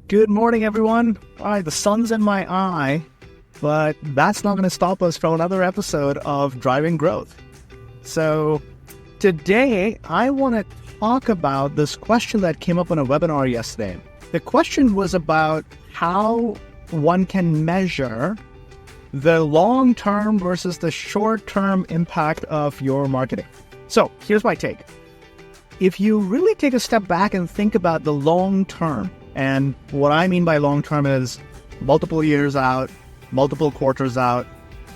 Good morning, everyone. All right, the sun's in my eye, but that's not going to stop us from another episode of Driving Growth. So today, I want to talk about this question that came up on a webinar yesterday. The question was about how one can measure the long-term versus the short-term impact of your marketing. So here's my take. If you really take a step back and think about the long term, and what I mean by long term is multiple years out, multiple quarters out,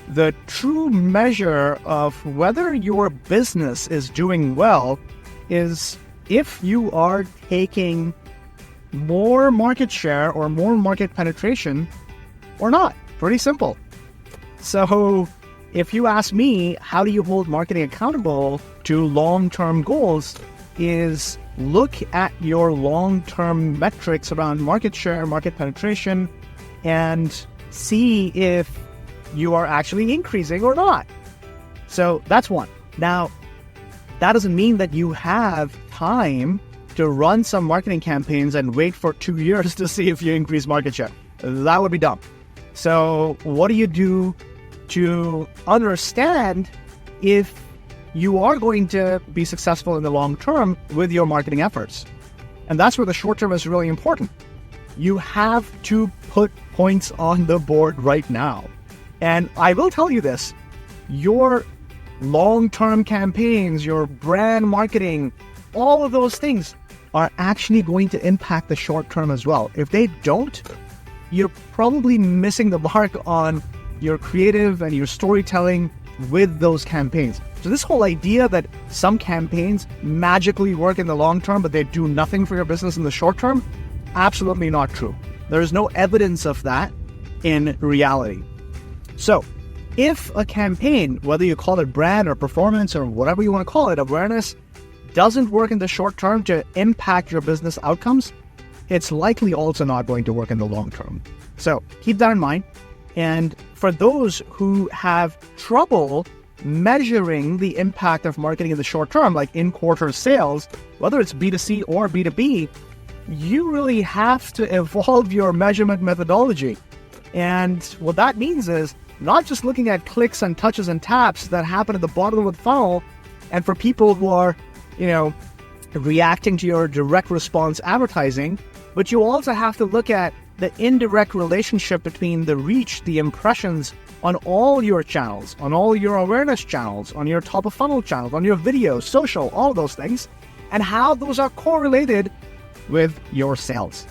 the true measure of whether your business is doing well is if you are taking more market share or more market penetration or not. Pretty simple. So if you ask me, how do you hold marketing accountable to long-term goals, is look at your long-term metrics around market share, market penetration, and see if you are actually increasing or not. So that's one. Now, that doesn't mean that you have time to run some marketing campaigns and wait for 2 years to see if you increase market share. That would be dumb. So what do you do to understand if you are going to be successful in the long term with your marketing efforts? And that's where the short term is really important. You have to put points on the board right now. And I will tell you this, your long-term campaigns, your brand marketing, all of those things are actually going to impact the short term as well. If they don't, you're probably missing the mark on your creative and your storytelling with those campaigns. So this whole idea that some campaigns magically work in the long term, but they do nothing for your business in the short term, absolutely not true. There is no evidence of that in reality. So if a campaign, whether you call it brand or performance or whatever you want to call it, awareness, doesn't work in the short term to impact your business outcomes, it's likely also not going to work in the long term. So keep that in mind. And for those who have trouble measuring the impact of marketing in the short term, like in-quarter sales, whether it's B2C or B2B, you really have to evolve your measurement methodology. And what that means is not just looking at clicks and touches and taps that happen at the bottom of the funnel, and for people who are, reacting to your direct response advertising, but you also have to look at the indirect relationship between the reach, the impressions on all your channels, on all your awareness channels, on your top of funnel channels, on your videos, social, all of those things, and how those are correlated with your sales.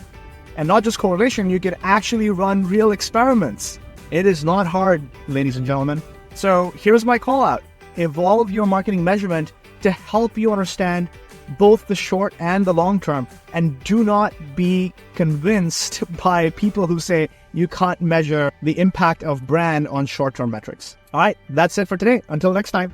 And not just correlation, you can actually run real experiments. It is not hard, ladies and gentlemen. So here's my call out. Evolve your marketing measurement to help you understand both the short and the long term. And do not be convinced by people who say you can't measure the impact of brand on short-term metrics. All right, that's it for today. Until next time.